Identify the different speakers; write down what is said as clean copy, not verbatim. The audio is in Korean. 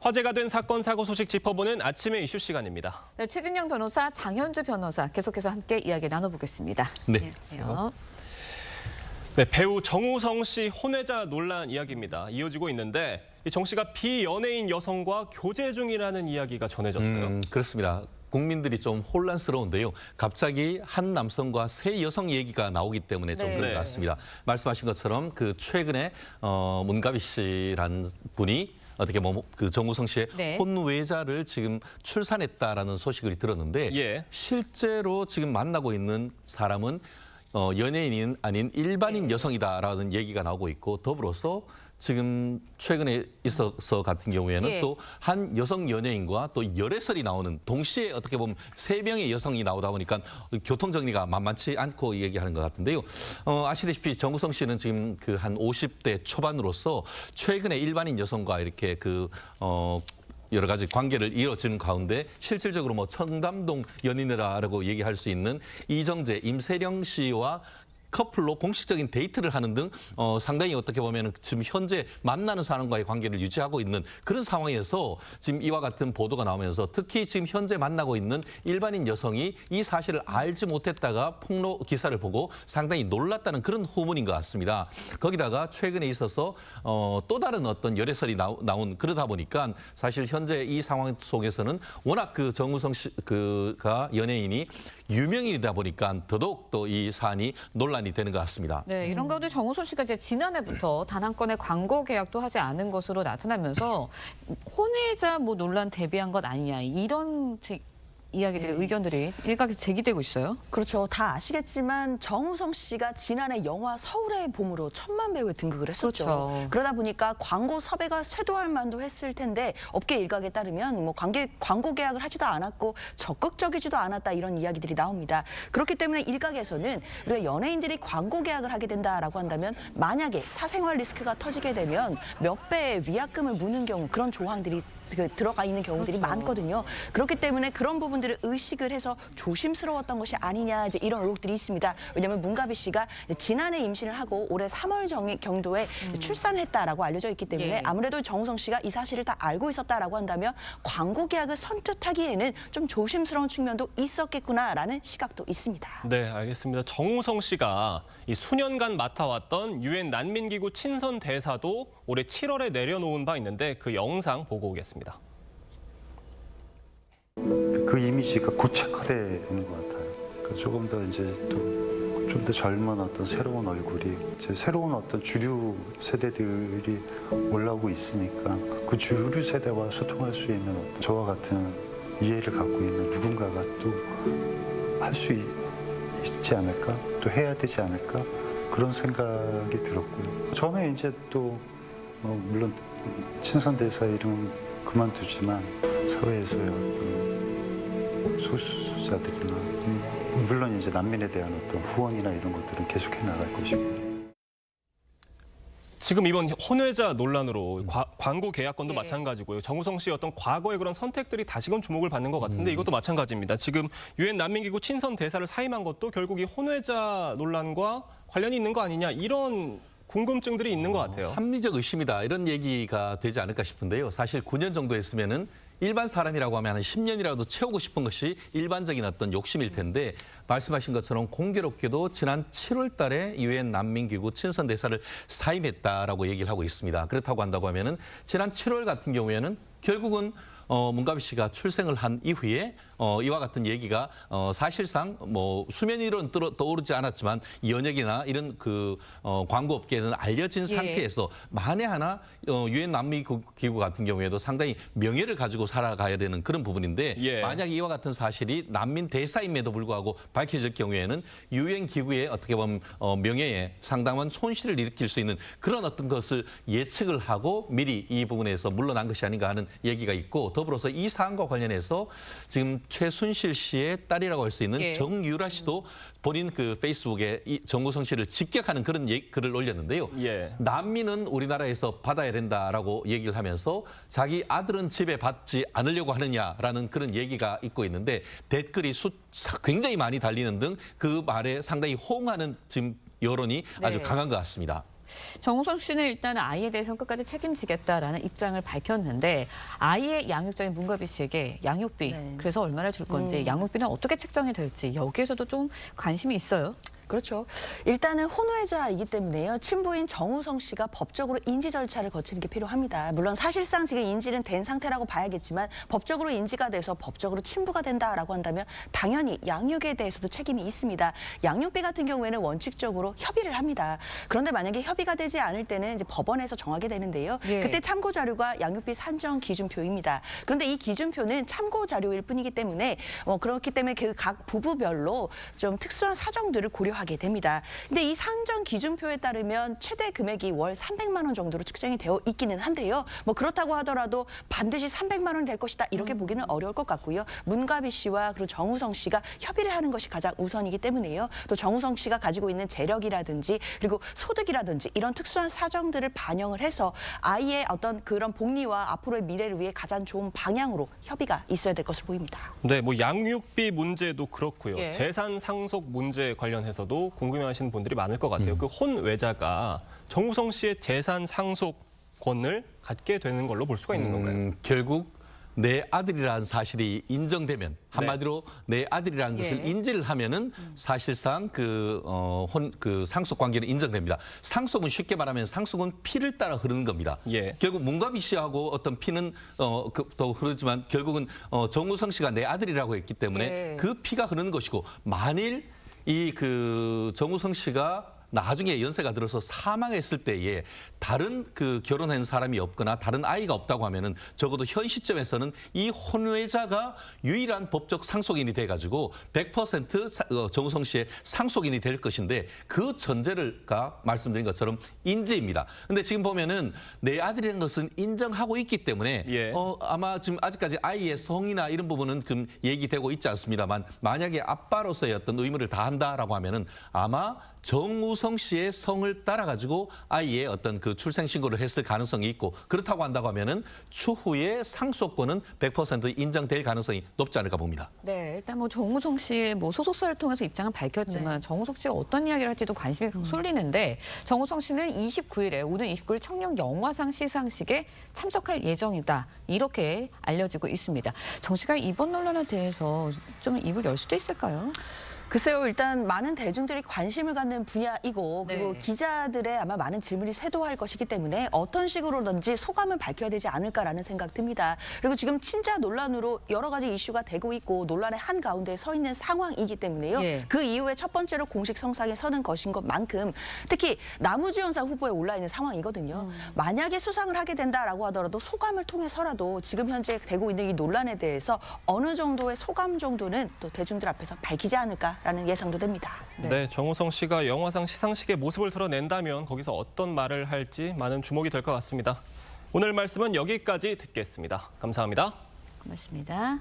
Speaker 1: 화제가 된 사건 사고 소식 짚어보는 아침의 이슈 시간입니다.
Speaker 2: 네, 최진영 변호사, 장현주 변호사 계속해서 함께 이야기 나눠보겠습니다.
Speaker 1: 네.
Speaker 2: 안녕하세요.
Speaker 1: 네, 배우 정우성 씨 혼외자 논란 이야기입니다. 이어지고 있는데 정 씨가 비연예인 여성과 교제 중이라는 이야기가 전해졌어요.
Speaker 3: 그렇습니다. 국민들이 좀 혼란스러운데요. 갑자기 한 남성과 세 여성 얘기가 나오기 때문에 좀 그런 것 같습니다. 말씀하신 것처럼 그 최근에 문가비 씨라는 분이 어떻게 보면 그 정우성 씨의 혼외자를 지금 출산했다라는 소식을 들었는데 실제로 지금 만나고 있는 사람은 연예인이 아닌 일반인 여성이다라는 얘기가 나오고 있고 더불어서 지금 최근에 있어서 같은 경우에는 또 한 여성 연예인과 또 열애설이 나오는 동시에 어떻게 보면 세 명의 여성이 나오다 보니까 교통 정리가 만만치 않고 얘기하는 것 같은데요. 아시다시피 정우성 씨는 지금 그 한 50대 초반으로서 최근에 일반인 여성과 이렇게 여러 가지 관계를 이어지는 가운데 실질적으로 뭐 청담동 연인이라고 얘기할 수 있는 이정재, 임세령 씨와 커플로 공식적인 데이트를 하는 등 상당히 어떻게 보면 지금 현재 만나는 사람과의 관계를 유지하고 있는 그런 상황에서 지금 이와 같은 보도가 나오면서 특히 지금 현재 만나고 있는 일반인 여성이 이 사실을 알지 못했다가 폭로 기사를 보고 상당히 놀랐다는 그런 후문인 것 같습니다. 거기다가 최근에 있어서 또 다른 어떤 열애설이 나온 그러다 보니까 사실 현재 이 상황 속에서는 워낙 그 정우성 씨가 연예인이 유명인이다 보니까 더더욱 또 이 사안이 논란이 되는 것 같습니다.
Speaker 2: 네, 이런 가운데 정우성 씨가 이제 지난해부터 단 한 건의 광고 계약도 하지 않은 것으로 나타나면서 혼외자 논란 대비한 것 아니냐 이런 이야기들이 의견들이 일각에서 제기되고 있어요.
Speaker 4: 그렇죠. 다 아시겠지만 정우성 씨가 지난해 영화 서울의 봄으로 1000만 배우에 등극을 했었죠.
Speaker 2: 그렇죠.
Speaker 4: 그러다 보니까 광고 섭외가 쇄도할 만도 했을 텐데 업계 일각에 따르면 광고 계약을 하지도 않았고 적극적이지도 않았다 이런 이야기들이 나옵니다. 그렇기 때문에 일각에서는 우리가 연예인들이 광고 계약을 하게 된다라고 한다면 만약에 사생활 리스크가 터지게 되면 몇 배의 위약금을 무는 경우 그런 조항들이 들어가 있는 경우들이 많거든요. 그렇기 때문에 그런 부분들을 의식을 해서 조심스러웠던 것이 아니냐 이제 이런 의혹들이 있습니다. 왜냐하면 문가비 씨가 지난해 임신을 하고 올해 3월 경도에 출산했다라고 알려져 있기 때문에 아무래도 정우성 씨가 이 사실을 다 알고 있었다라고 한다면 광고 계약을 선뜻하기에는 좀 조심스러운 측면도 있었겠구나라는 시각도 있습니다.
Speaker 1: 네, 알겠습니다. 정우성 씨가 이 수년간 맡아왔던 유엔 난민기구 친선 대사도 올해 7월에 내려놓은 바 있는데 그 영상 보고 오겠습니다.
Speaker 5: 그 이미지가 고착화되는 것 같아요. 그러니까 조금 더 이제 또 좀 더 젊은 어떤 새로운 얼굴이 이제 새로운 어떤 주류 세대들이 올라오고 있으니까 그 주류 세대와 소통할 수 있는 어떤 저와 같은 이해를 갖고 있는 누군가가 또 할 수 있지 않을까, 또 해야 되지 않을까 그런 생각이 들었고요. 저는 이제 또 물론 친선대사 이름은 그만두지만 사회에서의 어떤 소수자들이나 물론 이제 난민에 대한 어떤 후원이나 이런 것들은 계속해 나갈 것이고요.
Speaker 1: 지금 이번 혼외자 논란으로 광고 계약건도 마찬가지고요. 정우성 씨의 어떤 과거의 그런 선택들이 다시금 주목을 받는 것 같은데 이것도 마찬가지입니다. 지금 유엔 난민기구 친선 대사를 사임한 것도 결국 이 혼외자 논란과 관련이 있는 거 아니냐 이런 궁금증들이 있는 것 같아요.
Speaker 3: 합리적 의심이다 이런 얘기가 되지 않을까 싶은데요. 사실 9년 정도 했으면은 일반 사람이라고 하면 한 10년이라도 채우고 싶은 것이 일반적인 어떤 욕심일 텐데 말씀하신 것처럼 공교롭게도 지난 7월 달에 유엔 난민기구 친선 대사를 사임했다라고 얘기를 하고 있습니다. 그렇다고 한다고 하면은 지난 7월 같은 경우에는 결국은 문가비 씨가 출생을 한 이후에 이와 같은 얘기가 사실상 수면 위로는 떠오르지 않았지만 연예계나 이런 광고업계에는 알려진 상태에서 만에 하나 유엔 난민기구 같은 경우에도 상당히 명예를 가지고 살아가야 되는 그런 부분인데 만약 이와 같은 사실이 난민 대사임에도 불구하고 밝혀질 경우에는 유엔 기구의 어떻게 보면 명예에 상당한 손실을 일으킬 수 있는 그런 어떤 것을 예측을 하고 미리 이 부분에서 물러난 것이 아닌가 하는 얘기가 있고 더불어서 이 사안과 관련해서 지금 최순실 씨의 딸이라고 할 수 있는 정유라 씨도 본인 그 페이스북에 이 정우성 씨를 직격하는 그런 글을 올렸는데요. 난민은 우리나라에서 받아야 된다라고 얘기를 하면서 자기 아들은 집에 받지 않으려고 하느냐라는 그런 얘기가 있고 있는데 댓글이 굉장히 많이 달리는 등 그 말에 상당히 호응하는 지금 여론이 아주 강한 것 같습니다.
Speaker 2: 정우성 씨는 일단 아이에 대해서는 끝까지 책임지겠다라는 입장을 밝혔는데 아이의 양육자인 문가비 씨에게 양육비
Speaker 4: 네.
Speaker 2: 그래서 얼마나 줄 건지 양육비는 어떻게 책정이 될지 여기에서도 좀 관심이 있어요.
Speaker 4: 그렇죠. 일단은 혼외자이기 때문에요. 친부인 정우성 씨가 법적으로 인지 절차를 거치는 게 필요합니다. 물론 사실상 지금 인지는 된 상태라고 봐야겠지만 법적으로 인지가 돼서 법적으로 친부가 된다라고 한다면 당연히 양육에 대해서도 책임이 있습니다. 양육비 같은 경우에는 원칙적으로 협의를 합니다. 그런데 만약에 협의가 되지 않을 때는 이제 법원에서 정하게 되는데요.
Speaker 2: 예.
Speaker 4: 그때 참고 자료가 양육비 산정 기준표입니다. 그런데 이 기준표는 참고 자료일 뿐이기 때문에 그렇기 때문에 그 각 부부별로 좀 특수한 사정들을 고려하게 됩니다. 근데 이 산정 기준표에 따르면 최대 금액이 월 300만 원 정도로 측정이 되어 있기는 한데요. 그렇다고 하더라도 반드시 300만 원 될 것이다 이렇게 보기는 어려울 것 같고요. 문가비 씨와 그리고 정우성 씨가 협의를 하는 것이 가장 우선이기 때문에요. 또 정우성 씨가 가지고 있는 재력이라든지 그리고 소득이라든지 이런 특수한 사정들을 반영을 해서 아이의 어떤 그런 복리와 앞으로의 미래를 위해 가장 좋은 방향으로 협의가 있어야 될 것으로 보입니다.
Speaker 1: 네, 뭐 양육비 문제도 그렇고요.
Speaker 2: 예.
Speaker 1: 재산 상속 문제 관련해서도 궁금해하시는 분들이 많을 것 같아요. 그 혼외자가 정우성 씨의 재산 상속권을 갖게 되는 걸로 볼 수가 있는 건가요?
Speaker 3: 결국 내 아들이라는 사실이 인정되면 한마디로 내 아들이라는 것을
Speaker 2: 예.
Speaker 3: 인지를 하면은 사실상 그 상속 관계는 인정됩니다. 상속은 쉽게 말하면 상속은 피를 따라 흐르는 겁니다.
Speaker 1: 예.
Speaker 3: 결국 문가비 씨하고 어떤 피는 더 흐르지만 결국은 정우성 씨가 내 아들이라고 했기 때문에
Speaker 2: 예.
Speaker 3: 그 피가 흐르는 것이고 만일 이 정우성 씨가 나중에 연세가 들어서 사망했을 때에 다른 결혼한 사람이 없거나 다른 아이가 없다고 하면은 적어도 현 시점에서는 이 혼외자가 유일한 법적 상속인이 돼가지고 100% 정우성 씨의 상속인이 될 것인데 그 전제가 말씀드린 것처럼 인지입니다. 근데 지금 보면은 내 아들이라는 것은 인정하고 있기 때문에
Speaker 1: 예.
Speaker 3: 아마 지금 아직까지 아이의 성이나 이런 부분은 좀 얘기되고 있지 않습니다만 만약에 아빠로서의 어떤 의무를 다한다라고 하면은 아마 정우성 씨의 성을 따라가지고 아이의 어떤 출생 신고를 했을 가능성이 있고 그렇다고 한다고 하면은 추후에 상속권은 100% 인정될 가능성이 높지 않을까 봅니다.
Speaker 2: 네, 일단 정우성 씨의 소속사를 통해서 입장을 밝혔지만 정우성 씨가 어떤 이야기를 할지도 관심이 쏠리는데 정우성 씨는 29일에 오는 29일 청룡 영화상 시상식에 참석할 예정이다 이렇게 알려지고 있습니다. 정 씨가 이번 논란에 대해서 좀 입을 열 수도 있을까요?
Speaker 4: 글쎄요, 일단 많은 대중들이 관심을 갖는 분야이고 그리고
Speaker 2: 네.
Speaker 4: 기자들의 아마 많은 질문이 쇄도할 것이기 때문에 어떤 식으로든지 소감을 밝혀야 되지 않을까라는 생각 듭니다. 그리고 지금 친자 논란으로 여러 가지 이슈가 되고 있고 논란의 한가운데 서 있는 상황이기 때문에요.
Speaker 2: 예.
Speaker 4: 그 이후에 첫 번째로 공식 성상에 서는 것인 것만큼 특히 나무주연상 후보에 올라 있는 상황이거든요. 만약에 수상을 하게 된다라고 하더라도 소감을 통해서라도 지금 현재 되고 있는 이 논란에 대해서 어느 정도의 소감 정도는 또 대중들 앞에서 밝히지 않을까 라는 예상도 됩니다.
Speaker 1: 네, 정우성 씨가 영화상 시상식의 모습을 드러낸다면 거기서 어떤 말을 할지 많은 주목이 될 것 같습니다. 오늘 말씀은 여기까지 듣겠습니다. 감사합니다.
Speaker 2: 고맙습니다.